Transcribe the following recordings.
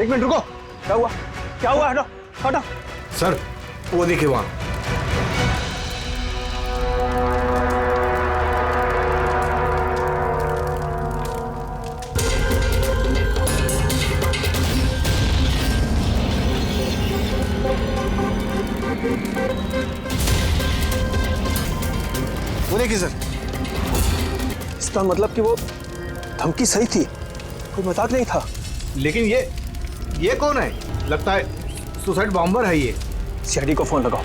एक मिनट रुको। क्या हुआ? क्या हुआ? हटो हटो। सर वो देखिए वहां। वो देखिए सर, इसका मतलब कि वो धमकी सही थी, कोई मजाक नहीं था। लेकिन ये कौन है? लगता है सुसाइड बॉम्बर है ये। सीआईडी को फोन लगाओ।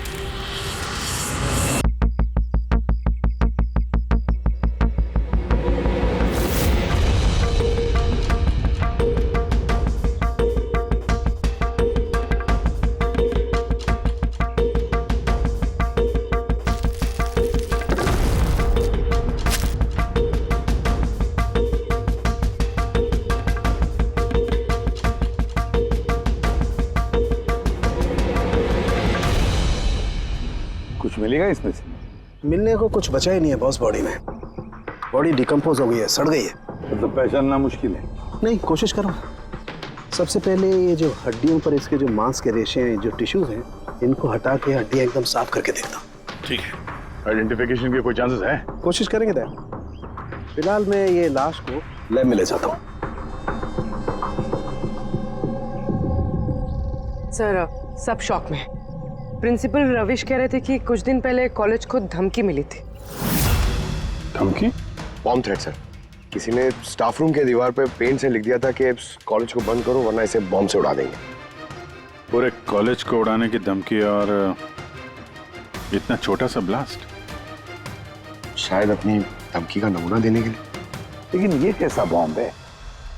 कुछ मिलेगा इसमें से? मिलने को कुछ बचा ही नहीं है बॉस। बॉडी में बॉडी डिकम्पोज हो गई है, सड़ गई है। मतलब पहचानना मुश्किल है। नहीं, कोशिश करो। सबसे पहले ये जो हड्डियों पर इसके जो मांस के रेशे हैं, जो टिश्यूज हैं, इनको हटा के हड्डियां एकदम साफ करके देखता हूँ। ठीक है। आइडेंटिफिकेशन के कोई चांसेस है? कोशिश करेंगे दैट। फिलहाल मैं ये लाश को लैब में ले जाता हूँ। सर सब शॉक में। प्रिंसिपल रविश कह रहे थे कि कुछ दिन पहले कॉलेज को धमकी मिली थी। धमकी? Bomb threat sir. किसी ने स्टाफ रूम के दीवार पे पेंट से लिख दिया था कि कॉलेज को बंद करो वरना इसे बॉम्ब से उड़ा देंगे। पूरे कॉलेज को उड़ाने की धमकी और इतना छोटा सा ब्लास्ट? शायद अपनी धमकी का नमूना देने के लिए। लेकिन ये कैसा बॉम्ब है?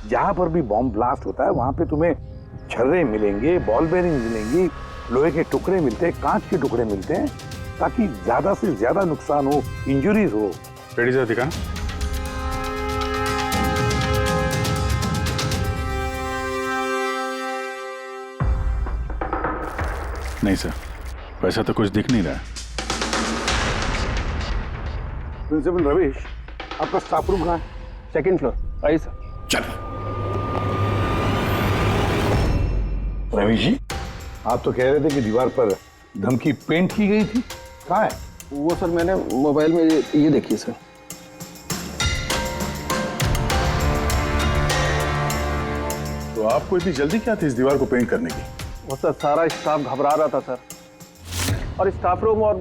जहां पर भी बॉम्ब ब्लास्ट होता है वहां पे तुम्हें छर्रे मिलेंगे, बॉल बेरिंग मिलेंगी, लोहे के टुकड़े मिलते हैं, कांच के टुकड़े मिलते हैं, ताकि ज्यादा से ज्यादा नुकसान हो, इंजरीज हो। रेडी सर, दिखा। नहीं सर, वैसा तो कुछ दिख नहीं रहा। प्रिंसिपल रविश, आपका स्टाफ रूम कहाँ है? Second floor. आइए सर। चलो। रविश जी, आप तो कह रहे थे कि दीवार पर धमकी पेंट की गई थी, कहाँ है? वो सर मैंने मोबाइल में ये देखिए सर। तो आपको इतनी जल्दी क्या थी इस दीवार को पेंट करने की? वो सर सारा स्टाफ घबरा रहा था सर, और स्टाफ रूम और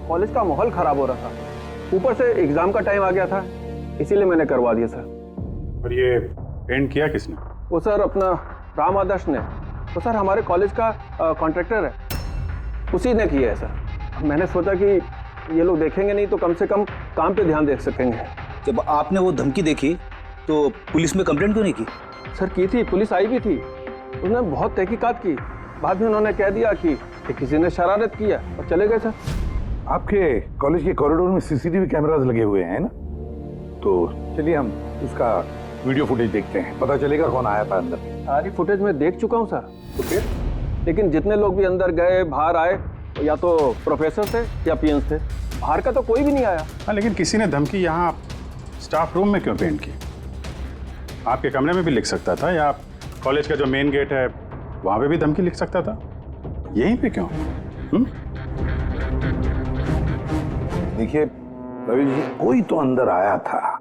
कॉलेज का माहौल खराब हो रहा था। ऊपर से एग्जाम का टाइम आ गया था, इसीलिए मैंने करवा दिया सर। और ये पेंट किया किसने? वो सर अपना राम आदर्श ने। वो सर हमारे कॉलेज का कॉन्ट्रैक्टर है, उसी ने किया है सर। मैंने सोचा कि ये लोग देखेंगे नहीं तो कम से कम काम पे ध्यान दे सकेंगे। जब आपने वो धमकी देखी तो पुलिस में कंप्लेंट क्यों नहीं की? सर की थी, पुलिस आई भी थी, उसने बहुत तहकीकात की। बाद में उन्होंने कह दिया कि किसी ने शरारत किया और चले गए सर। आपके कॉलेज के कॉरिडोर में सीसीटीवी कैमरास लगे हुए हैं ना? तो चलिए हम उसका वीडियो फुटेज देखते हैं, पता चलेगा कौन आया था अंदर। सारी फुटेज में देख चुका हूँ सर। तो फिर लेकिन जितने लोग भी अंदर गए बाहर आए, या तो प्रोफेसर थे या पीएन्स थे, बाहर का तो कोई भी नहीं आया। हाँ, लेकिन किसी ने धमकी यहाँ स्टाफ रूम में क्यों पेंट की? आपके कमरे में भी लिख सकता था, या कॉलेज का जो मेन गेट है वहाँ पे भी धमकी लिख सकता था। यहीं पे क्यों? देखिए रवि जी, कोई तो अंदर आया था।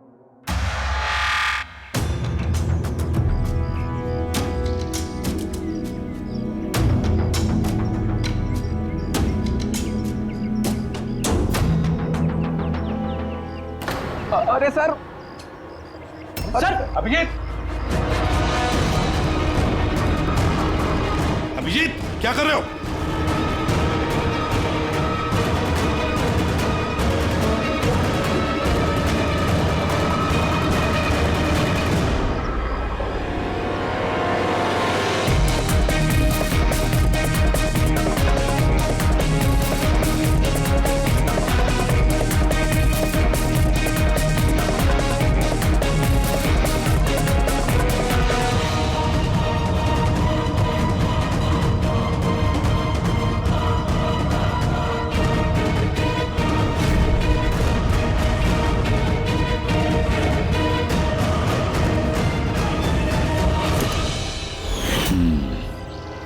अरे सर, सर अभिजीत, अभिजीत क्या कर रहे हो?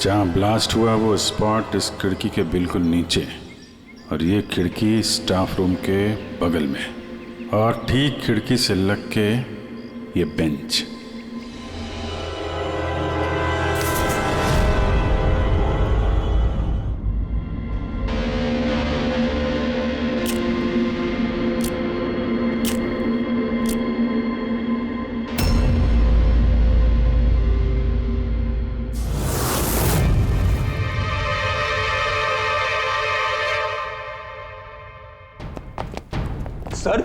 जहाँ ब्लास्ट हुआ वो स्पॉट इस खिड़की के बिल्कुल नीचे, और ये खिड़की स्टाफ रूम के बगल में, और ठीक खिड़की से लग के ये बेंच। सर,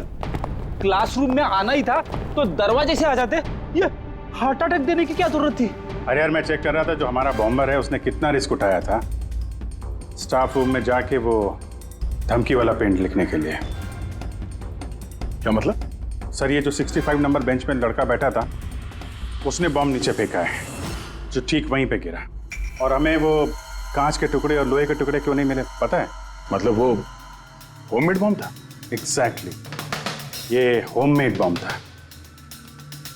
क्लासरूम में आना ही था तो दरवाजे से आ जाते। ये हार्ट अटैक देने की क्या जरूरत थी? अरे यार, मैं चेक कर रहा था जो हमारा बॉम्बर है उसने कितना रिस्क उठाया था स्टाफ रूम में जाके वो धमकी वाला पेंट लिखने के लिए। क्या मतलब? सर, ये जो 65 नंबर बेंच में लड़का बैठा था उसने बॉम्ब नीचे फेंका है जो ठीक वहीं पे गिरा, और हमें वो कांच के टुकड़े और लोहे के टुकड़े क्यों नहीं मिले पता है? मतलब वो होममेड बॉम्ब था? एग्जैक्टली, ये होममेड बॉम्ब था।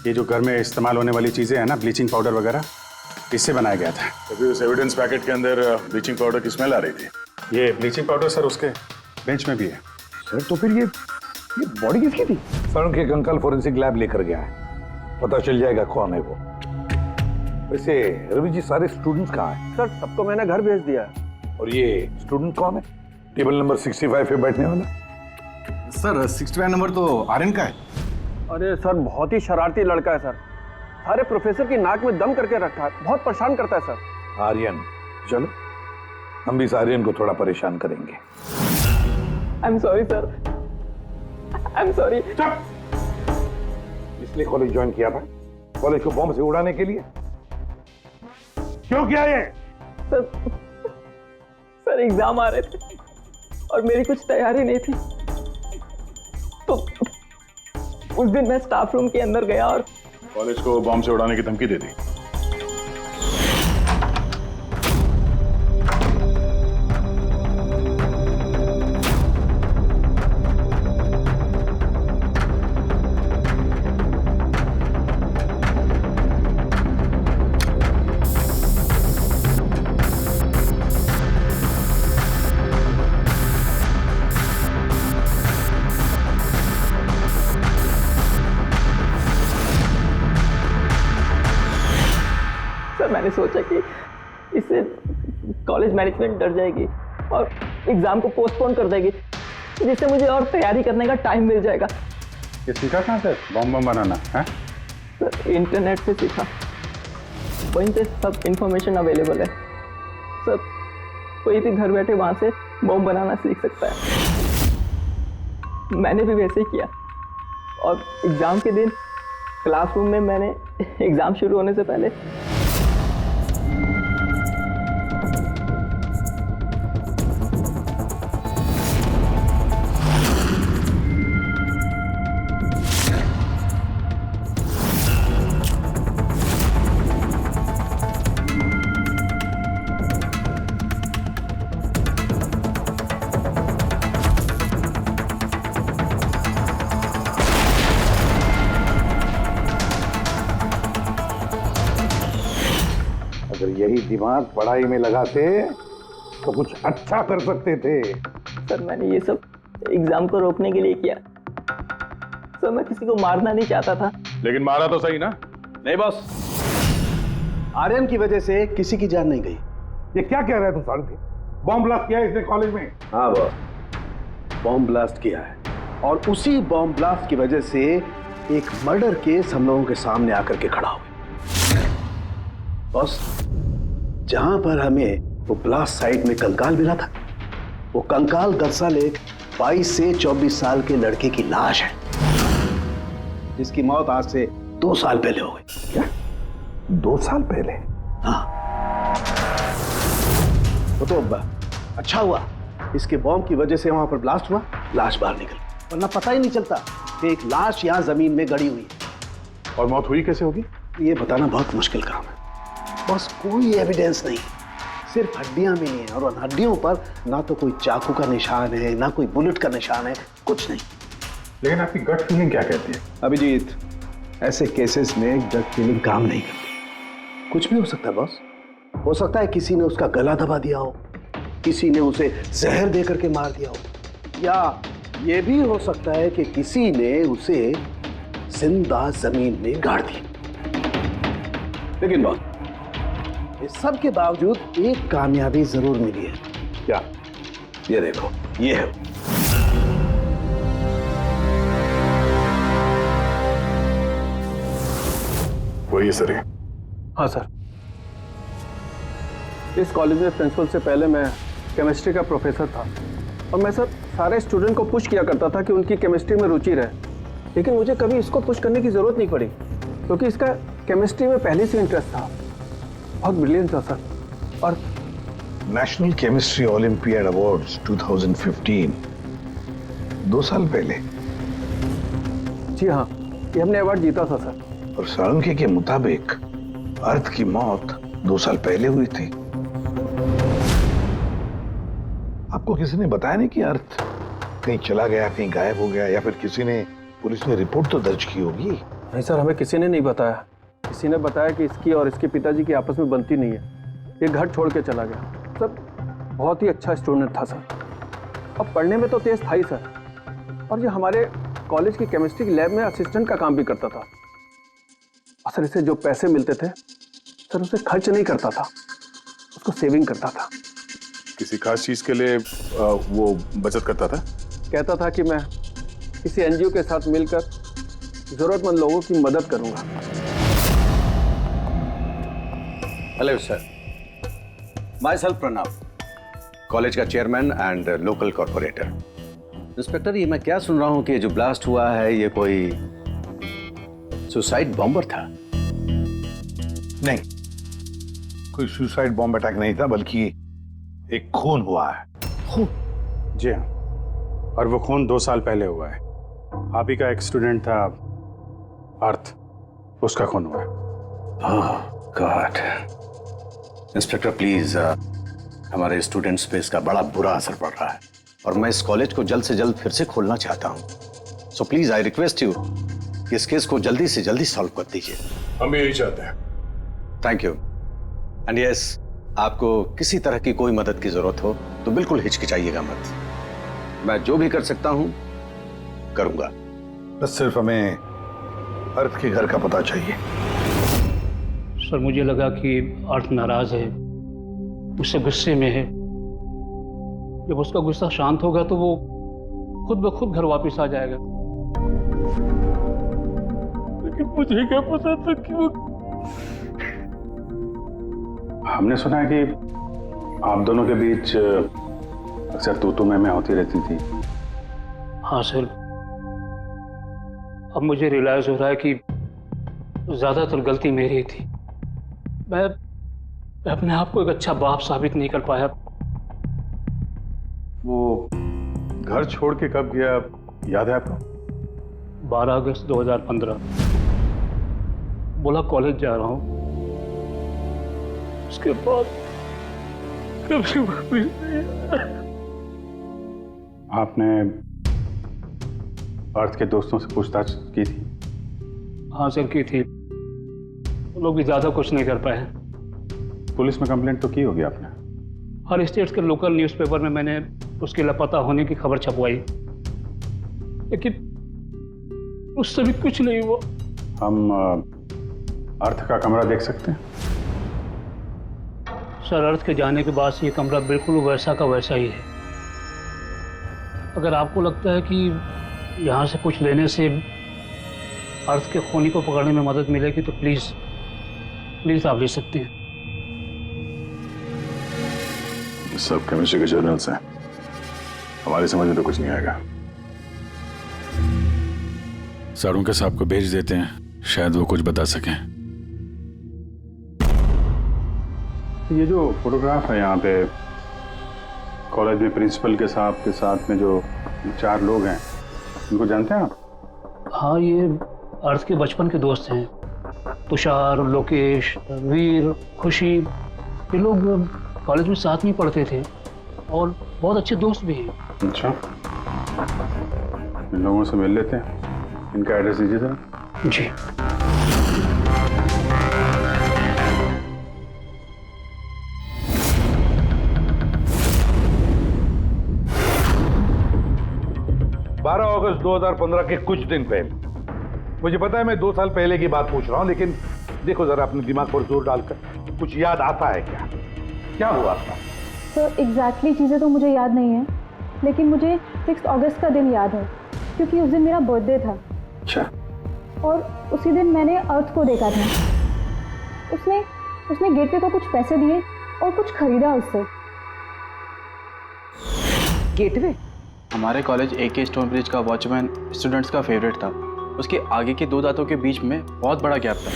ये जो घर में इस्तेमाल होने वाली चीजें हैं ना, ब्लीचिंग पाउडर वगैरह, इससे बनाया गया था। तभी उस एविडेंस पैकेट के अंदर ब्लीचिंग पाउडर की स्मेल आ रही थी। ये ब्लीचिंग पाउडर सर उसके बेंच में भी है। सर तो फिर ये बॉडी किसकी थी? सर उनके अंकल फोरेंसिक लैब लेकर गया है, पता चल जाएगा कौन है वो। वैसे रवि जी, सारे स्टूडेंट्स कहाँ हैं? सर सबको मैंने घर भेज दिया। और ये स्टूडेंट कौन है टेबल नंबर 65 पे बैठने वाला? सर 65 नंबर तो आर्यन का है। अरे सर, बहुत ही शरारती लड़का है सर, सारे प्रोफेसर की नाक में दम करके रखा है, बहुत परेशान करता है सर। आर्यन, चलो हम भी इस आर्यन को थोड़ा परेशान करेंगे। I am sorry sir, I am sorry. इसलिए कॉलेज ज्वाइन किया था, कॉलेज को बॉम्ब से उड़ाने के लिए? क्यों किया ये? सर एग्जाम आ रहे थे और मेरी कुछ तैयारी नहीं थी, तो उस दिन मैं स्टाफ रूम के अंदर गया और कॉलेज को बॉम्ब से उड़ाने की धमकी दे दी। मैंने सोचा कि इससे कॉलेज मैनेजमेंट डर जाएगी और एग्जाम को पोस्टपोन कर देगी, जिससे मुझे और तैयारी करने का टाइम मिल जाएगा। ये सीखा कहाँ से बॉम्ब बनाना है? सर इंटरनेट से सीखा, वहीं पे सब इंफॉर्मेशन अवेलेबल है। सर कोई भी घर बैठे वहां से बॉम्ब बनाना सीख सकता है। मैंने भी वैसे ही किया और एग्जाम के दिन क्लासरूम में मैंने एग्जाम शुरू होने से पहले यही दिमाग पढ़ाई में लगाते तो कुछ अच्छा कर सकते थे। सर मैंने ये सब एग्जाम को रोकने के लिए किया। सर मैं किसी को मारना नहीं चाहता था। लेकिन मारा तो सही ना? नहीं बॉस, आर्यन की वजह से किसी की जान नहीं गई। ये क्या कह रहा है तू साढ़े? बॉम्ब ब्लास्ट किया है इसने कॉलेज में? हाँ बॉस, बॉम्ब ब्लास्ट किया है, और उसी बॉम्ब ब्लास्ट की वजह से एक मर्डर केस हम लोगों के सामने आकर के खड़ा हुआ। बॉस, जहां पर हमें वो ब्लास्ट साइट में कंकाल मिला था, वो कंकाल दरअसल एक 22 से 24 साल के लड़के की लाश है, जिसकी मौत आज से 2 साल पहले हो गई। क्या 2 साल पहले? हाँ, वो तो अच्छा हुआ इसके बॉम्ब की वजह से वहां पर ब्लास्ट हुआ, लाश बाहर निकल, वरना पता ही नहीं चलता कि एक लाश यहां जमीन में गड़ी हुई है। और मौत हुई कैसे होगी? ये बताना बहुत मुश्किल काम है बस। कोई एविडेंस नहीं, सिर्फ हड्डियां मिली हैं, और उन हड्डियों पर ना तो कोई चाकू का निशान है, ना कोई बुलेट का निशान है, कुछ नहीं। लेकिन आपकी गट फीलिंग क्या कहती है? अभिजीत, ऐसे केसेस में गट फीलिंग काम नहीं करती, कुछ भी हो सकता है बॉस। हो सकता है किसी ने उसका गला दबा दिया हो, किसी ने उसे जहर दे करके मार दिया हो, या यह भी हो सकता है कि किसी ने उसे जिंदा जमीन में गाड़ दिया। लेकिन बॉस, इस सब के बावजूद एक कामयाबी जरूर मिली है। क्या? ये देखो, ये है। वही है सर ये। हाँ सर, इस कॉलेज में प्रिंसिपल से पहले मैं केमिस्ट्री का प्रोफेसर था और मैं सर सारे स्टूडेंट को पुश किया करता था कि उनकी केमिस्ट्री में रुचि रहे, लेकिन मुझे कभी इसको पुश करने की ज़रूरत नहीं पड़ी क्योंकि इसका केमिस्ट्री में पहले से इंटरेस्ट था। बहुत ब्रिलियंट था सर। और नेशनल केमिस्ट्री ओलंपियाड अवार्ड्स 2015, 2 साल पहले। जी हाँ, ये हमने अवार्ड जीता था सर। और साळुंखे के मुताबिक अर्थ की मौत 2 साल पहले हुई थी। आपको किसी ने बताया नहीं कि अर्थ कहीं चला गया, कहीं गायब हो गया, या फिर किसी ने, पुलिस ने रिपोर्ट तो दर्ज की होगी? नहीं सर, हमें किसी ने नहीं बताया। किसी ने बताया कि इसकी और इसके पिताजी की आपस में बनती नहीं है, ये घर छोड़ के चला गया। सर बहुत ही अच्छा स्टूडेंट था सर, अब पढ़ने में तो तेज था ही सर, और ये हमारे कॉलेज की केमिस्ट्री की लैब में असिस्टेंट का काम भी करता था। और सर इसे जो पैसे मिलते थे सर उसे खर्च नहीं करता था, उसको सेविंग करता था। किसी खास चीज के लिए वो बचत करता था? कहता था कि मैं किसी एनजीओ के साथ मिलकर जरूरतमंद लोगों की मदद करूंगा। Hello sir, my self Pranav, college का chairman and local corporator. Inspector, ये मैं क्या सुन रहा हूं कि जो ब्लास्ट हुआ है ये कोई सुसाइड बॉम्बर था? नहीं, कोई सुसाइड बॉम्ब अटैक नहीं था, बल्कि एक खून हुआ है। खून? जी हाँ, और वो खून 2 साल पहले हुआ है। आप ही का एक स्टूडेंट था अर्थ, उसका खून हुआ है। ओह गॉड। इंस्पेक्टर प्लीज, हमारे स्टूडेंट्स पे इसका बड़ा बुरा असर पड़ रहा है और मैं इस कॉलेज को जल्द से जल्द फिर से खोलना चाहता हूँ। So please I request you कि इस केस को जल्दी से जल्दी सॉल्व कर दीजिए। हम यही चाहते हैं। Thank you. एंड यस, आपको किसी तरह की कोई मदद की जरूरत हो तो बिल्कुल हिचकिचाइएगा मत। मैं जो भी कर सकता हूं करूंगा। बस सिर्फ हमें अर्थ के घर का पता चाहिए। सर मुझे लगा कि अर्थ नाराज है, उससे गुस्से में है। जब उसका गुस्सा शांत होगा तो वो खुद ब खुद घर वापस आ जाएगा। लेकिन मुझे क्या पता था कि वो... हमने सुना है कि आप दोनों के बीच अक्सर तू मैं होती रहती थी। हाँ सर, अब मुझे रियलाइज हो रहा है कि ज्यादातर गलती मेरी थी। मैं अपने आप को एक अच्छा बाप साबित नहीं कर पाया। वो घर छोड़ के कब गया याद है आपको? 12 अगस्त 2015। बोला कॉलेज जा रहा हूँ, उसके बाद कभी वापस नहीं आया। आपने अर्थ के दोस्तों से पूछताछ की थी? हाँ सर, की थी। वो लोग भी ज्यादा कुछ नहीं कर पाए। पुलिस में कंप्लेंट तो की होगी आपने? हर स्टेट के लोकल न्यूज़पेपर में मैंने उसके लापता होने की खबर छपवाई, लेकिन उससे भी कुछ नहीं हुआ। हम अर्थ का कमरा देख सकते हैं? सर, अर्थ के जाने के बाद से ये कमरा बिल्कुल वैसा का वैसा ही है। अगर आपको लगता है कि यहाँ से कुछ लेने से अर्थ के खूनी को पकड़ने में मदद मिलेगी तो प्लीज आप ले सकते हैं। सब केमिस्ट्री के जर्नल्स हैं, हमारी समझ में तो कुछ नहीं आएगा। साळुंखे साहब को भेज देते हैं, शायद वो कुछ बता सकें। ये जो फोटोग्राफ है यहाँ पे कॉलेज में प्रिंसिपल के साहब के साथ में जो 4 लोग हैं, उनको जानते हैं आप? हाँ, ये अर्थ के बचपन के दोस्त हैं। तुषार, लोकेश, वीर, खुशी, ये लोग कॉलेज में साथ में पढ़ते थे और बहुत अच्छे दोस्त भी हैं। अच्छा, इन लोगों से मिल लेते हैं। इनका एड्रेस दीजिए जरा। जी। 12 अगस्त 2015 के कुछ दिन पहले। मुझे पता है मैं 2 साल पहले की बात पूछ रहा हूँ, लेकिन देखो जरा अपने दिमाग पर जोर डालकर, कुछ याद आता है क्या? क्या हुआ था? सर एग्जैक्टली चीज़ें तो मुझे याद नहीं है, लेकिन मुझे 6 अगस्त का दिन याद है क्योंकि उस दिन मेरा बर्थडे था। अच्छा। और उसी दिन मैंने अर्थ को देखा था। उसने गेटवे को कुछ पैसे दिए और कुछ खरीदा उससे। गेटवे? हमारे कॉलेज AK स्टोन ब्रिज का वॉचमैन स्टूडेंट्स का फेवरेट था। उसके आगे के 2 दांतों के बीच में बहुत बड़ा गैप था,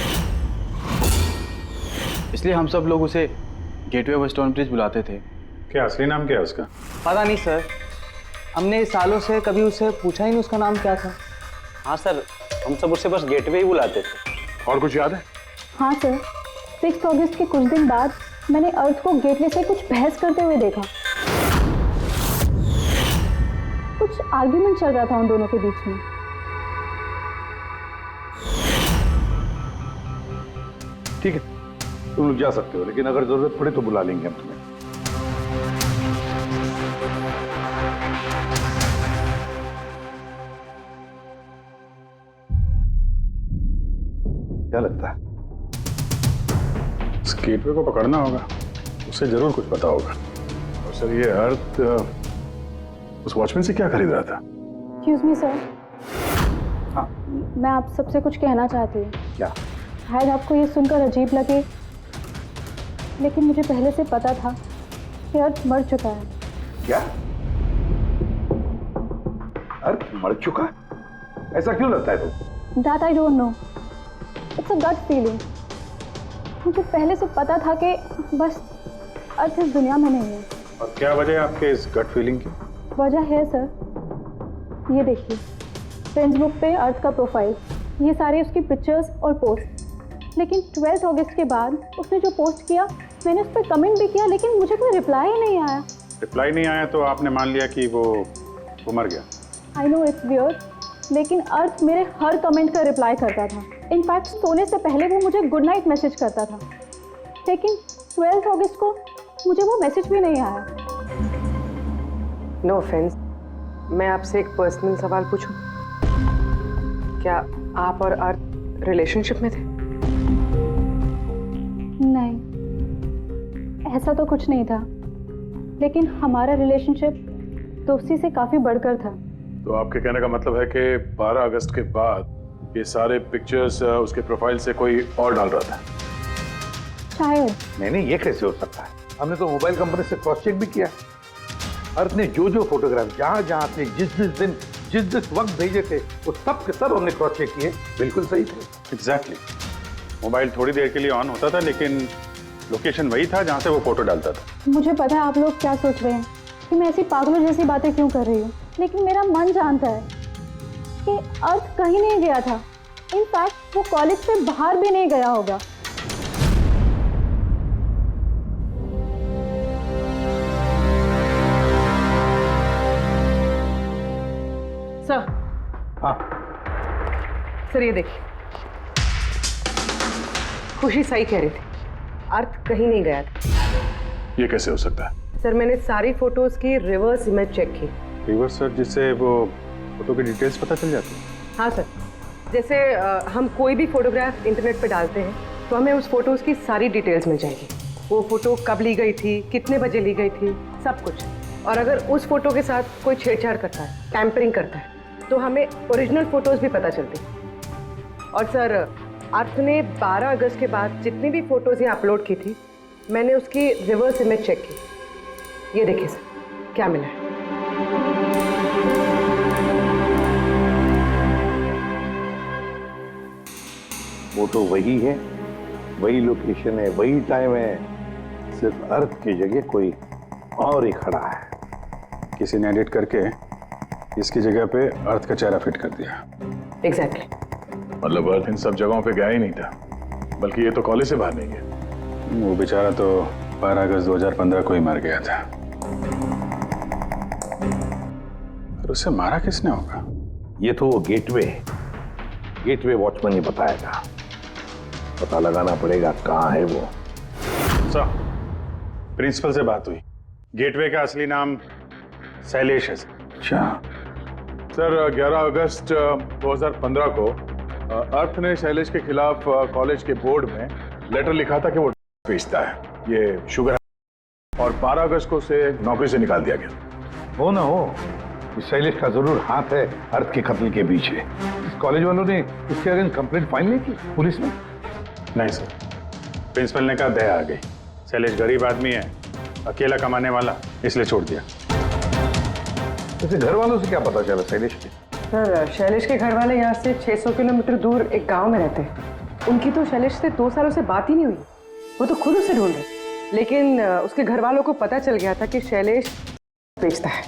इसलिए हम सब लोग उसे गेटवे ऑफ स्टोन ब्रिज बुलाते थे। क्या असली नाम क्या है उसका? पता नहीं सर, हमने सालों से कभी उससे पूछा ही नहीं उसका नाम क्या था। हाँ सर, हम सब उससे बस गेटवे ही बुलाते थे। और कुछ याद है? हाँ सर, 6 अगस्त के कुछ दिन बाद मैंने अर्थ को गेटवे से कुछ बहस करते हुए देखा। कुछ आर्ग्यूमेंट चल रहा था उन दोनों के बीच में। ठीक है, तुम लोग जा सकते हो, लेकिन अगर जरूरत पड़े तो बुला लेंगे हम तुम्हें। क्या लगता है? इस गेटवे को पकड़ना होगा, उसे जरूर कुछ पता होगा। और सर ये अर्थ उस वॉचमैन से क्या खरीद रहा था? एक्सक्यूज मी सर, मैं आप सबसे कुछ कहना चाहती हूँ। क्या? शायद आपको ये सुनकर अजीब लगे, लेकिन मुझे पहले से पता था कि अर्थ मर चुका है। क्या? अर्थ मर चुका? ऐसा क्यों लगता है तुम? That I don't know. It's a gut feeling. मुझे पहले से पता था कि बस अर्थ इस दुनिया में नहीं है। और क्या वजह है आपके इस गट फीलिंग की? वजह है सर, ये देखिए, फ्रेंड्स बुक पे अर्थ का प्रोफाइल, ये सारे उसकी पिक्चर्स और पोस्ट। लेकिन 12 अगस्त के बाद उसने जो पोस्ट किया, मैंने उस पर कमेंट भी किया, लेकिन मुझे कोई रिप्लाई ही नहीं आया। रिप्लाई नहीं आया तो आपने मान लिया कि वो मर गया? आई नो इट्स वियर्ड, लेकिन अर्थ मेरे हर कमेंट का रिप्लाई करता था। इनफैक्ट सोने से पहले वो मुझे गुड नाइट मैसेज करता था। लेकिन 12 अगस्त को मुझे वो मैसेज भी नहीं आया। नो ऑफेंस, मैं आपसे एक पर्सनल सवाल पूछूं? क्या आप और अर्थ रिलेशनशिप में थे? नहीं, ऐसा तो कुछ नहीं था, लेकिन हमारा रिलेशनशिप दोस्ती से काफ़ी बढ़कर था। तो आपके कहने का मतलब है कि 12 अगस्त के बाद ये सारे पिक्चर्स उसके प्रोफाइल से कोई और डाल रहा था? शायद। नहीं, ये कैसे हो सकता है? हमने तो मोबाइल कंपनी से क्रॉस चेक भी किया। अर्थ ने जो फोटोग्राफ जहां से जिस वक्त भेजे थे, वो सब के सब हमने क्रॉस चेक किए, बिल्कुल सही थे। एग्जैक्टली। मोबाइल थोड़ी देर के लिए ऑन होता था, लेकिन लोकेशन वही था जहां से वो फोटो डालता था। मुझे पता है आप लोग क्या सोच रहे हैं कि मैं ऐसी पागलों जैसी बातें क्यों कर रही हूँ, लेकिन मेरा मन जानता है कि अर्थ कहीं नहीं गया था। इनफैक्ट वो कॉलेज से बाहर भी नहीं गया होगा। सर। हाँ सर, ये देखिए, खुशी सही कह रही थी, अर्थ कहीं नहीं गया था। ये कैसे हो सकता है? सर, मैंने सारी फोटोज की रिवर्स इमेज चेक की। रिवर्स सर, जिससे वो फोटो की डिटेल्स पता चल जाती है? हाँ सर, जैसे हम कोई भी फोटोग्राफ इंटरनेट पे डालते हैं तो हमें उस फोटोज की सारी डिटेल्स मिल जाएगी। वो फोटो कब ली गई थी, कितने बजे ली गई थी, सब कुछ। और अगर उस फोटो के साथ कोई छेड़छाड़ करता है, टैम्परिंग करता है, तो हमें ओरिजिनल फोटोज भी पता चलती। और सर, अर्थ ने 12 अगस्त के बाद जितनी भी फोटोज ये अपलोड की थी, मैंने उसकी रिवर्स इमेज चेक की। ये देखिए सर, क्या मिला है। फोटो वही है, वही लोकेशन है, वही टाइम है, सिर्फ अर्थ की जगह कोई और ही खड़ा है। किसी ने एडिट करके इसकी जगह पे अर्थ का चेहरा फिट कर दिया। एग्जैक्टली। मतलब अर्थ इन सब जगहों पे गया ही नहीं था, बल्कि ये तो कॉलेज से बाहर नहीं गया। वो बेचारा तो 12 अगस्त 2015 को ही मर गया था। और उसे मारा किसने होगा? ये तो गेटवे वॉचमैन ही बताएगा। पता लगाना पड़ेगा कहाँ है वो। सर, प्रिंसिपल से बात हुई। गेटवे का असली नाम शैलेश है। अच्छा, सर 11 अगस्त 2015 को अर्थ ने शैलेश के खिलाफ कॉलेज के बोर्ड में लेटर लिखा था कि वो बेचता है, ये शुगर है, और 12 अगस्त को उसे नौकरी से निकाल दिया गया। हो ना हो, इस शैलेश का जरूर हाथ है अर्थ के कत्ल के पीछे। इस कॉलेज वालों ने इसके अगेंस्ट कंप्लेंट फाइल नहीं की पुलिस में? नहीं सर, प्रिंसिपल ने कहा दया आ गई, शैलेश गरीब आदमी है, अकेला कमाने वाला, इसलिए छोड़ दिया। वैसे घर वालों से क्या पता चला शैलेश के? सर शैलेश के घर वाले यहाँ से 600 किलोमीटर दूर एक गांव में रहते हैं। उनकी तो शैलेश से 2 सालों से बात ही नहीं हुई। वो तो खुद उसे ढूंढ रहे, लेकिन उसके घर वालों को पता चल गया था कि शैलेश बेचता है,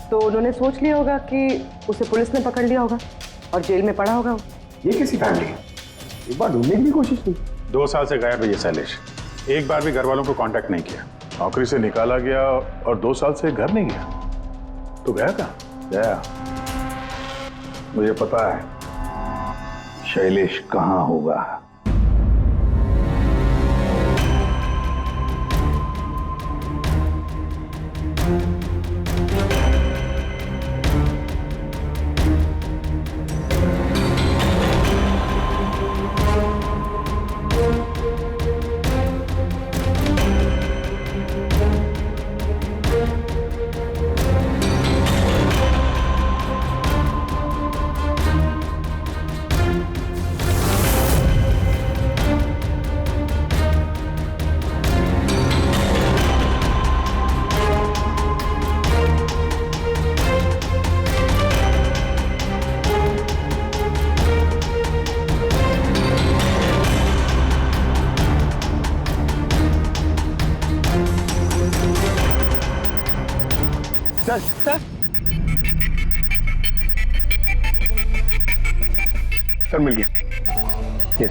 तो उन्होंने सोच लिया होगा कि उसे पुलिस ने पकड़ लिया होगा और जेल में पड़ा होगा। ये कैसी फैमिली? एक बार ढूंढने की भी कोशिश की। 2 साल से गायब है ये शैलेश, एक बार भी घर वालों को कांटेक्ट नहीं किया। नौकरी से निकाला गया और 2 साल से घर नहीं गया, तो गया कहाँ? गया, मुझे पता है शैलेश कहाँ होगा। सर मिल गया। ये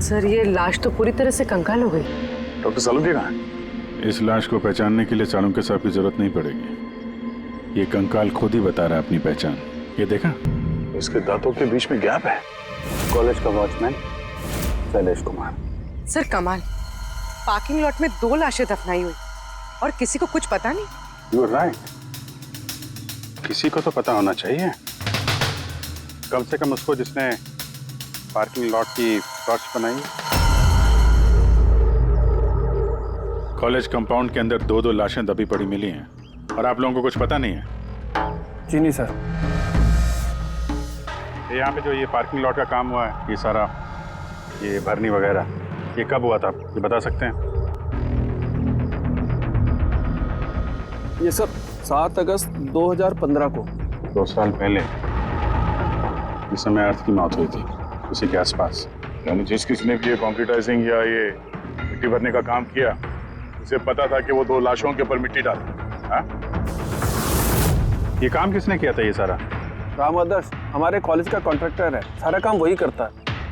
सर ये लाश तो पूरी तरह से कंकाल हो गई। डॉक्टर सालुंके कहाँ है? इस लाश को पहचानने के लिए चाणक्य साहब की जरूरत नहीं पड़ेगी। ये कंकाल खुद ही बता रहा है अपनी पहचान। ये देखा, इसके दांतों के बीच में गैप है। कॉलेज का वॉचमैन शैलेश कुमार। सर कमाल, पार्किंग लॉट में 2 लाशें दफनाई हुई और किसी को कुछ पता नहीं। यू आर राइट, किसी को तो पता होना चाहिए, कम से कम उसको जिसने पार्किंग लॉट की टॉर्च बनाई। कॉलेज कंपाउंड के अंदर 2-2 लाशें दबी पड़ी मिली हैं और आप लोगों को कुछ पता नहीं है? जी नहीं सर। यहाँ पे जो ये पार्किंग लॉट का काम हुआ है, ये सारा ये भरनी वगैरह, ये कब हुआ था ये बता सकते हैं? ये सब 7 अगस्त 2015 को। 2 साल पहले, इस समय अर्थ की मौत हुई थी, उसी के आसपास। यानी जिस किसने भी ये कॉन्क्रीटाइजिंग या ये मिट्टी भरने का काम किया, उसे पता था कि वो 2 लाशों के ऊपर मिट्टी डाल। ये काम किसने किया था ये सारा? राम आदर्श हमारे कॉलेज का कॉन्ट्रैक्टर है, सारा काम वही करता है।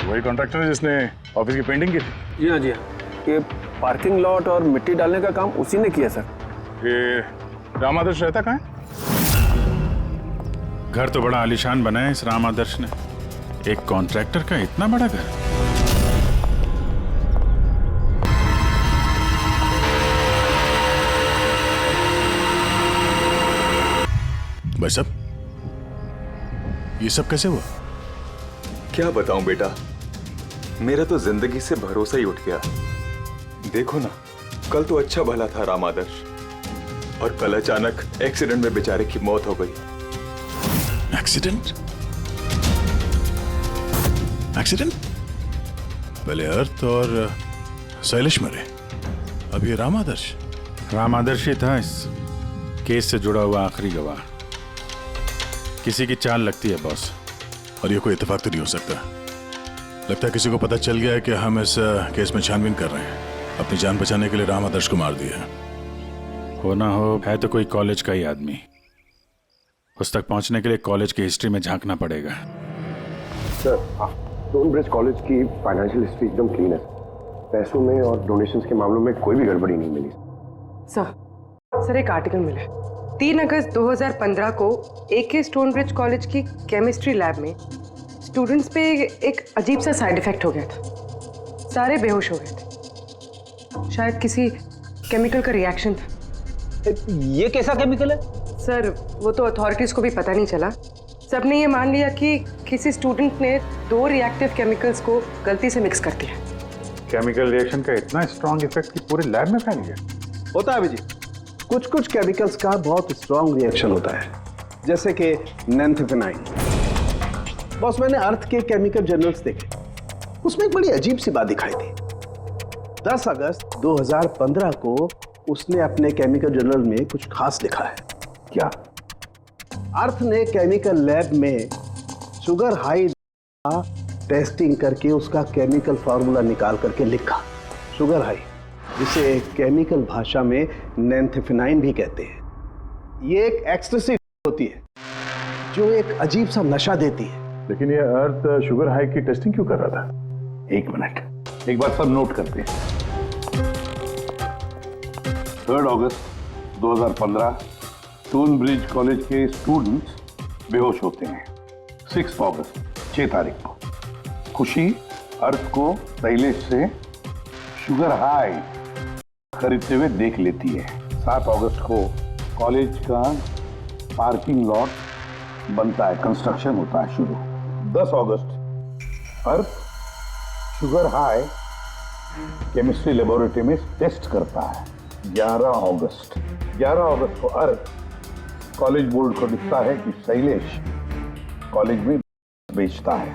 वही कॉन्ट्रैक्टर है जिसने ऑफिस की पेंटिंग की थी? जी हाँ जी हाँ, ये पार्किंग लॉट और मिट्टी डालने का काम उसी ने किया सर। ये राम आदर्श रहता कहाँ है? घर तो बड़ा आलीशान बनाया इस राम आदर्श ने। एक कॉन्ट्रैक्टर का इतना बड़ा घर। भाई साहब, ये सब कैसे हुआ? क्या बताऊं बेटा, मेरा तो जिंदगी से भरोसा ही उठ गया। देखो ना, कल तो अच्छा भला था राम आदर्श, और कल अचानक एक्सीडेंट में बेचारे की मौत हो गई। एक्सीडेंट? एक्सीडेंट? पहले अर्थ और शैलेश मरे, अब ये राम आदर्श। राम आदर्श ही था इस केस से जुड़ा हुआ आखिरी गवाह। किसी की चाल लगती है बॉस। और ये कोई इत्तेफाक तो नहीं हो सकता। लगता है किसी को पता चल गया है कि हम इस केस में छानबीन कर रहे हैं। अपनी जान बचाने के लिए राम आदर्श को मार दिया। हो ना हो, है तो कोई कॉलेज का ही आदमी। उस तक पहुंचने के लिए कॉलेज की हिस्ट्री में झांकना पड़ेगा। सर, स्टोनब्रिज कॉलेज की फाइनेंशियल हिस्ट्री एकदम क्लीन है। पैसों में और डोनेशंस के मामलों में कोई भी गड़बड़ी नहीं मिली। सर एक आर्टिकल मिला है। 3 अगस्त 2015 को AK स्टोनब्रिज कॉलेज की केमिस्ट्री लैब में स्टूडेंट्स पे एक अजीब सा साइड इफेक्ट हो गया था। सारे बेहोश हो गए थे। शायद किसी केमिकल का रिएक्शन था। ये कैसा केमिकल है? सर वो तो अथॉरिटीज को भी पता नहीं चला। सबने ये मान लिया कि किसी स्टूडेंट ने 2 रिएक्टिव केमिकल्स को गलती से मिक्स कर दिया। केमिकल रिएक्शन का इतना स्ट्रॉन्ग इफेक्ट कि पूरे लैब में फैल गया। होता है अभिजीत, कुछ कुछ केमिकल्स का बहुत स्ट्रॉन्ग रिएक्शन होता है, जैसे कि नैंथेफिनाइन। बॉस, मैंने अर्थ के केमिकल जर्नल्स देखे, उसमें एक बड़ी अजीब सी बात दिखाई थी। 10 अगस्त 2015 को उसने अपने केमिकल जर्नल में कुछ खास लिखा है। क्या? अर्थ ने केमिकल लैब में शुगर हाई टेस्टिंग करके उसका केमिकल फार्मूला निकाल करके लिखा, शुगर हाई, जिसे केमिकल भाषा में नैंथेफिनाइन भी कहते हैं। ये एक एक्सटेसिव होती है जो एक अजीब सा नशा देती है। लेकिन ये अर्थ शुगर हाई की टेस्टिंग क्यों कर रहा था? 1 मिनट, एक बात सब नोट करते हैं। 3 अगस्त 2015 स्टोनब्रिज कॉलेज के स्टूडेंट्स बेहोश होते हैं। 6 अगस्त 6 तारीख को खुशी अर्थ को शैलेश से शुगर हाई खरीदते हुए देख लेती है। 7 अगस्त को कॉलेज का पार्किंग लॉट बनता है, कंस्ट्रक्शन होता है शुरू। 10 अगस्त अर्थ शुगर हाई केमिस्ट्री लेबोरेटरी में टेस्ट करता है। 11 अगस्त को अर्थ कॉलेज बोर्ड को दिखता है कि शैलेश कॉलेज में बेचता है।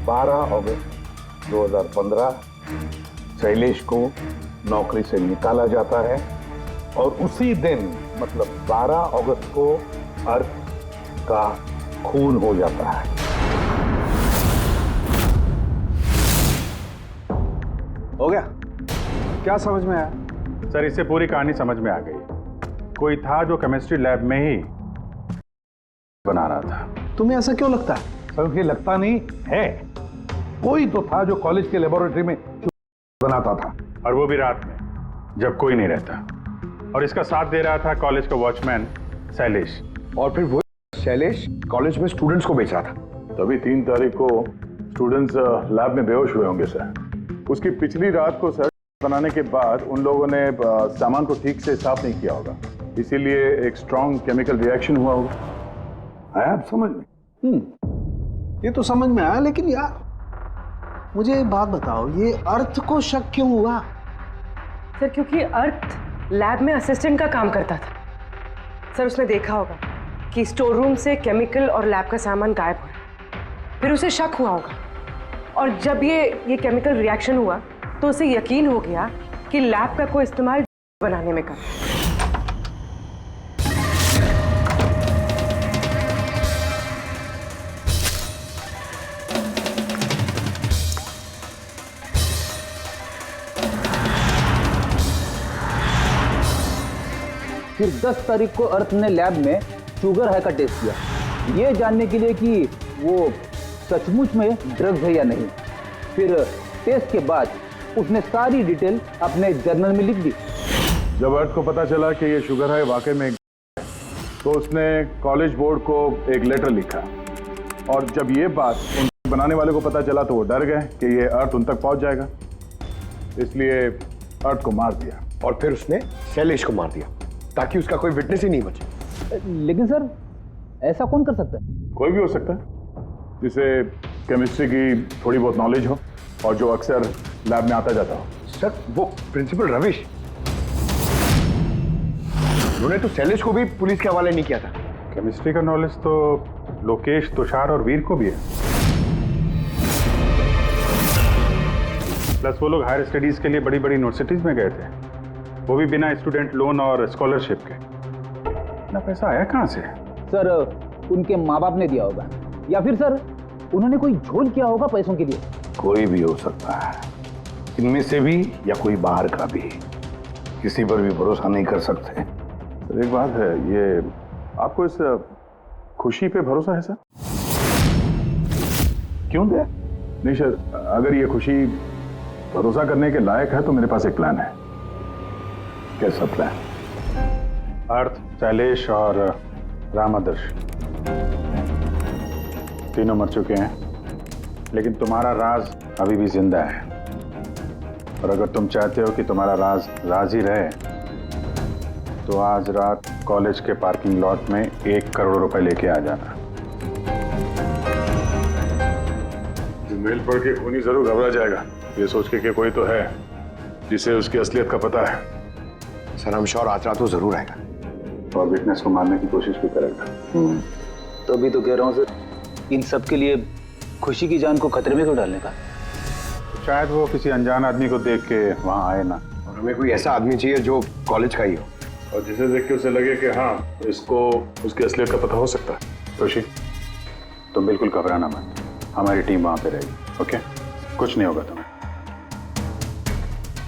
12 अगस्त 2015 शैलेश को नौकरी से निकाला जाता है और उसी दिन मतलब 12 अगस्त को अर्थ का खून हो जाता है। हो गया? क्या समझ में आया? सर, इससे पूरी कहानी समझ में आ गई। कोई था जो केमिस्ट्री लैब में ही बना रहा था। तुम्हें ऐसा क्यों लगता है? सर, ये लगता नहीं है, कोई तो था जो कॉलेज के लेबोरेटरी में बनाता था, और वो भी रात में जब कोई नहीं रहता। और इसका साथ दे रहा था कॉलेज का वॉचमैन शैलेश। और फिर वो शैलेश कॉलेज में स्टूडेंट्स को बेच रहा था। तभी 3 तारीख को स्टूडेंट्स लैब में बेहोश हुए होंगे सर। उसकी पिछली रात को सर बनाने के बाद उन लोगों ने सामान को ठीक से साफ नहीं किया होगा, इसीलिए एक स्ट्रॉन्ग केमिकल रिएक्शन हुआ होगा। आया आप समझ में? ये तो समझ में आया, लेकिन यार मुझे एक बात बताओ, ये अर्थ को शक क्यों हुआ? सर क्योंकि अर्थ लैब में असिस्टेंट का काम करता था। सर उसने देखा होगा कि स्टोर रूम से केमिकल और लैब का सामान गायब हो रहा, फिर उसे शक हुआ होगा, और जब ये केमिकल रिएक्शन हुआ तो उसे यकीन हो गया कि लैब का कोई इस्तेमाल बनाने में कर। फिर 10 तारीख को अर्थ ने लैब में शुगर हाई का टेस्ट किया, ये जानने के लिए कि वो सचमुच में ड्रग्स है या नहीं। फिर टेस्ट के बाद उसने सारी डिटेल अपने जर्नल में लिख दी। जब अर्थ को पता चला कि ये शुगर हाई वाकई में तो उसने कॉलेज बोर्ड को एक लेटर लिखा, और जब ये बात उन बनाने वाले को पता चला तो वो डर गए कि ये अर्थ उन तक पहुंच जाएगा, इसलिए अर्थ को मार दिया। और फिर उसने शैलेश को मार दिया ताकि उसका कोई विटनेस ही नहीं बचे। लेकिन सर ऐसा कौन कर सकता है? कोई भी हो सकता है जिसे केमिस्ट्री की थोड़ी बहुत नॉलेज हो और जो अक्सर लैब में आता जाता हो। सर वो प्रिंसिपल रविश, उन्होंने तो शैलेश को भी पुलिस के हवाले नहीं किया था। केमिस्ट्री का नॉलेज तो लोकेश, तुषार और वीर को भी है। प्लस वो लोग हायर स्टडीज के लिए बड़ी बड़ी यूनिवर्सिटीज में गए थे, वो भी बिना स्टूडेंट लोन और स्कॉलरशिप के। इतना पैसा आया कहाँ से? सर उनके माँ बाप ने दिया होगा, या फिर सर उन्होंने कोई झोल किया होगा पैसों के लिए। कोई भी हो सकता है, इनमें से भी या कोई बाहर का भी, किसी पर भी भरोसा नहीं कर सकते। एक बात है, ये आपको इस खुशी पे भरोसा है सर? क्यों दे? नहीं सर, अगर ये खुशी भरोसा करने के लायक है तो मेरे पास एक प्लान है। कैसा प्लान? अर्थ, शैलेश और राम आदर्श तीनों मर चुके हैं, लेकिन तुम्हारा राज अभी भी जिंदा है। और अगर तुम चाहते हो कि तुम्हारा राज राज ही रहे, तो आज रात कॉलेज के पार्किंग लॉट में 1 करोड़ रुपए लेके आ जाना। मेल पढ़ के खूनी जरूर घबरा जाएगा, ये सोच के कि कोई तो है जिसे उसकी असलियत का पता है। सर हम श्योर आज रात वो जरूर आएगा और विटनेस को मारने की कोशिश भी करेगा। तो अभी तो कह रहा हूँ सर, इन सब के लिए खुशी की जान को खतरे में क्यों डालने का? शायद वो किसी अनजान आदमी को देख के वहां आए ना। और हमें कोई ऐसा आदमी चाहिए जो कॉलेज का ही हो और जिसे देख के उसे लगे कि हाँ, इसको उसकी असलियत का पता हो सकता है। खुशी, तुम बिल्कुल घबराना मत, हमारी टीम वहां पे रहेगी। ओके, कुछ नहीं होगा तुम्हें।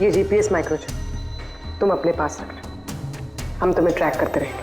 ये जीपीएस माइक्रोचिप तुम अपने पास रखना, हम तुम्हें ट्रैक करते रहेंगे।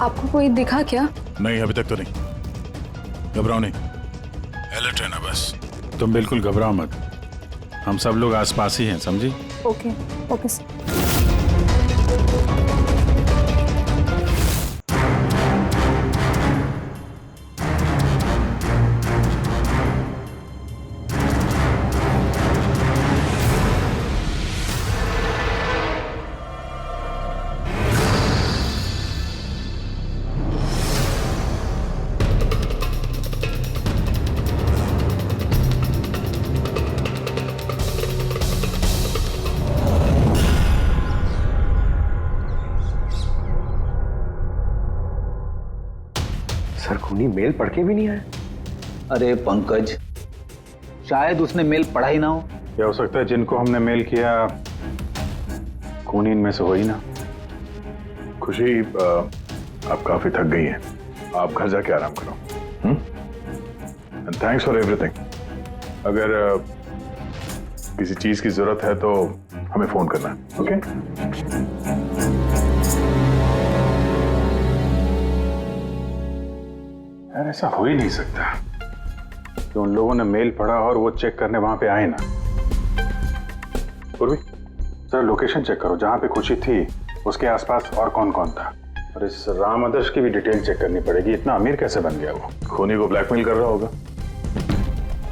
आपको कोई दिखा क्या? नहीं, अभी तक तो नहीं। घबराओ नहीं, अलर्ट रहना बस। तुम बिल्कुल घबराओ मत, हम सब लोग आसपास ही हैं, समझी? Okay okay sir. सर खूनी मेल पढ़ के भी नहीं आया। अरे पंकज, शायद उसने मेल पढ़ा ही ना हो। क्या हो सकता है जिनको हमने मेल किया खूनी इनमें से हो ही ना। खुशी, आप काफी थक गई हैं, आप घर जाके आराम करो। And thanks for everything. अगर किसी चीज की जरूरत है तो हमें फोन करना, ओके? यार ऐसा हो ही नहीं सकता कि उन लोगों ने मेल पढ़ा और वो चेक करने वहां पे आए ना। पूर्वी, जरा लोकेशन चेक करो, जहां पे खुशी थी उसके आसपास और कौन कौन था। और इस राम आदर्श की भी डिटेल चेक करनी पड़ेगी। इतना अमीर कैसे बन गया वो? खूनी को ब्लैकमेल कर रहा होगा।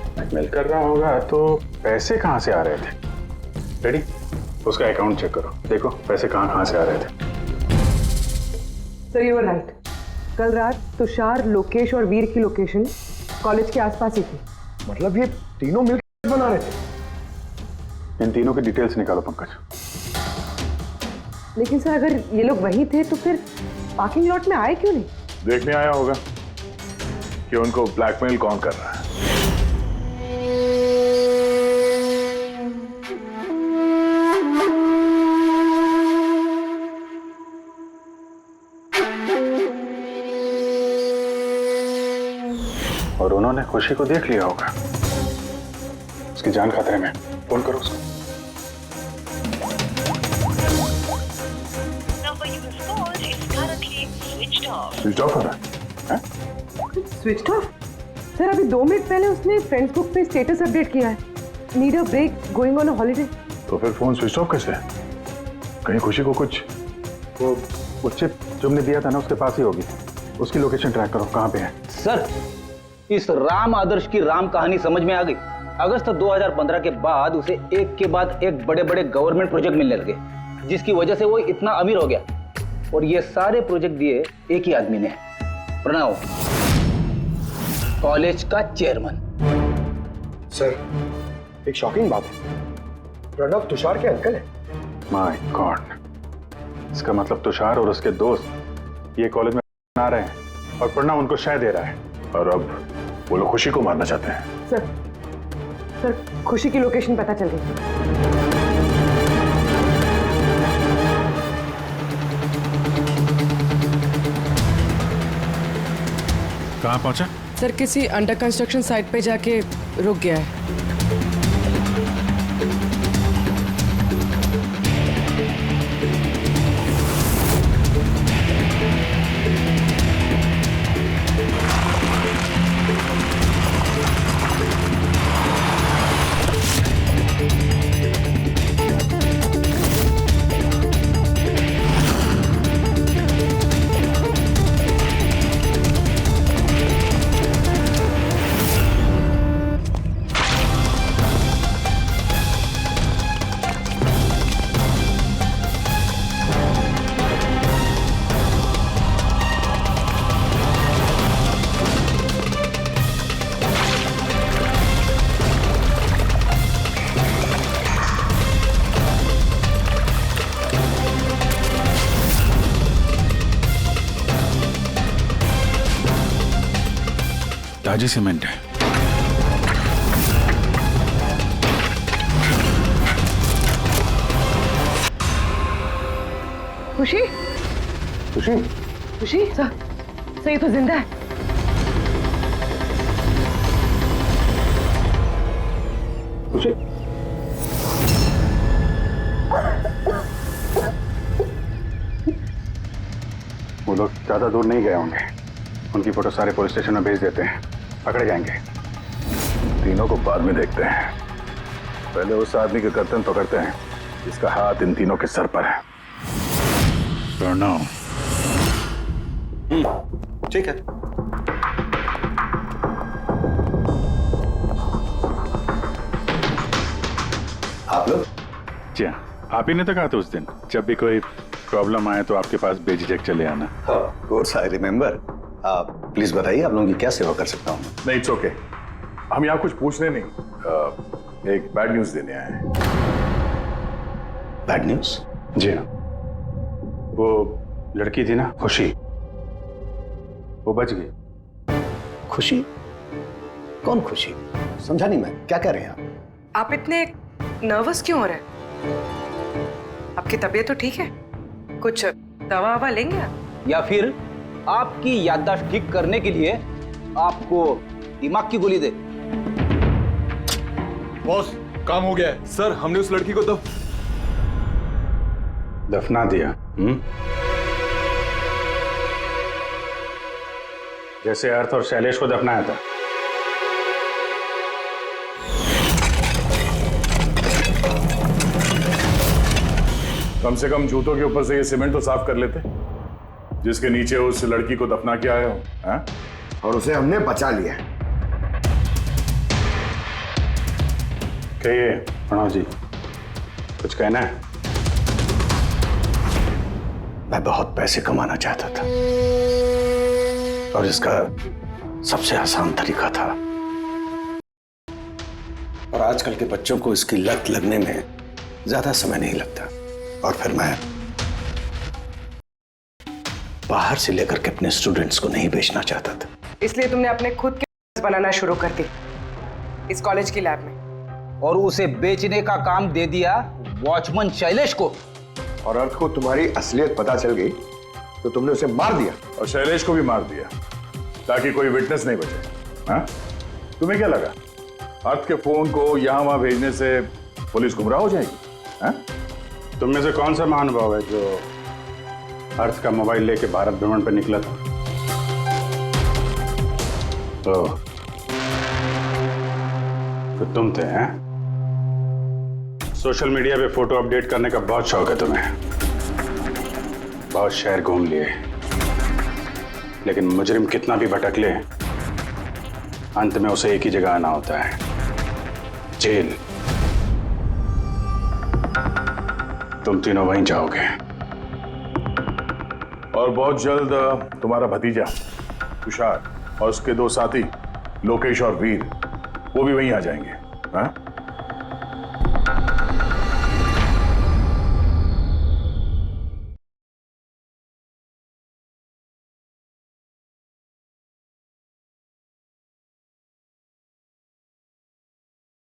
ब्लैकमेल कर रहा होगा तो पैसे कहां से आ रहे थे? रेडी, उसका अकाउंट चेक करो, देखो पैसे कहां से आ रहे थे। सर यू आर राइट, कल रात तुषार, लोकेश और वीर की लोकेशन कॉलेज के आसपास ही थी। मतलब ये तीनों मिलकर बना रहे थे? इन तीनों की डिटेल्स निकालो पंकज। लेकिन सर अगर ये लोग वही थे तो फिर पार्किंग लॉट में आए क्यों नहीं? देखने आया होगा कि उनको ब्लैकमेल कौन कर रहा है। और उन्होंने खुशी को देख लिया होगा, उसकी जान खतरे में। फोन करो उसको। स्विच ऑफ हो रहा है? Switch off? सर अभी 2 मिनट पहले उसने फ्रेंड्स ग्रुप पे स्टेटस अपडेट किया है, need a break, going on a holiday. तो फिर फोन स्विच ऑफ कैसे है? कहीं खुशी को कुछ वो चिप जो हमने दिया था ना उसके पास ही होगी। उसकी लोकेशन ट्रैक करो, कहाँ पे है। सर इस राम आदर्श की राम कहानी समझ में आ गई। अगस्त 2015 के बाद उसे एक के बाद एक बड़े बड़े गवर्नमेंट प्रोजेक्ट मिलने लगे, जिसकी वजह से वो इतना अमीर हो गया। और ये सारे प्रोजेक्ट दिए एक ही आदमी ने, प्रणव, कॉलेज का चेयरमैन। सर एक शॉकिंग बात है, प्रणव तुषार के अंकल है। माय गॉड, इसका मतलब तुषार और उसके दोस्त ये कॉलेज में आ रहे हैं और प्रणव उनको शय दे रहा है। और अब वो लोग खुशी को मारना चाहते हैं। सर खुशी की लोकेशन पता चल गई। कहाँ पहुंचा? सर किसी अंडर कंस्ट्रक्शन साइट पे जाके रुक गया है। ताजी सीमेंट है। खुशी खुशी खुशी सर ये तो जिंदा है। खुशी वो लोग ज्यादा दूर नहीं गए होंगे, उनकी फोटो सारे पुलिस स्टेशन में भेज देते हैं, पकड़े जाएंगे। तीनों को बाद में देखते हैं, पहले उस आदमी के गर्दन पकड़ते हैं जिसका हाथ इन तीनों के सर पर है। प्रणव। ठीक है। आप लोग? जी हाँ, आप ही ने तो कहा था उस दिन, जब भी कोई प्रॉब्लम आए तो आपके पास बेझिझक चले आना। Of course I remember. आप प्लीज बताइए आप लोगों की क्या सेवा कर सकता हूँ? नहीं, इट्स ओके। हम यहाँ कुछ पूछने नहीं, एक बैड न्यूज देने आए हैं। Bad news? जी हाँ, वो लड़की थी ना खुशी, वो बच गई। खुशी? कौन खुशी? समझा नहीं मैं, क्या कह रहे हैं आप? आप इतने नर्वस क्यों हो रहे हैं? आपकी तबीयत तो ठीक है? कुछ दवा ववा लेंगे आप? या फिर आपकी याददाश्त ठीक करने के लिए आपको दिमाग की गोली दे? बॉस काम हो गया है सर, हमने उस लड़की को दफना दिया। जैसे अर्थ और शैलेश को दफनाया था। कम से कम जूतों के ऊपर से ये सीमेंट तो साफ कर लेते जिसके नीचे उस लड़की को दफना किया है। और उसे हमने बचा लिया। कहिए प्रणव जी, कुछ कहना है? मैं बहुत पैसे कमाना चाहता था और इसका सबसे आसान तरीका था, और आजकल के बच्चों को इसकी लत लगने में ज्यादा समय नहीं लगता। और फिर मैं बाहर से लेकर के अपने स्टूडेंट्स को नहीं बेचना चाहता था। इसलिए तुमने अपने खुद के बनाना शुरू कर दी इस कॉलेज की लैब में, और उसे बेचने का काम दे दिया वॉचमैन शैलेश को। और अर्थ को तुम्हारी असलियत पता चल गई तो तुमने उसे मार दिया। और शैलेश को भी मार दिया ताकि कोई विटनेस नहीं बचे। हाँ? तुम्हें क्या लगा अर्थ के फोन को यहां वहां भेजने से पुलिस गुमराह हो जाएगी? हाँ? तुम में से कौन सा महानुभाव है जो अर्थ का मोबाइल लेके भारत भ्रमण पर निकला था? तो तुम थे, हैं? सोशल मीडिया पे फोटो अपडेट करने का बहुत शौक है तुम्हें, बहुत शहर घूम लिए, लेकिन मुजरिम कितना भी भटक ले अंत में उसे एक ही जगह आना होता है, जेल। तुम तीनों वहीं जाओगे। और बहुत जल्द तुम्हारा भतीजा तुषार और उसके दो साथी लोकेश और वीर वो भी वहीं आ जाएंगे। हाँ?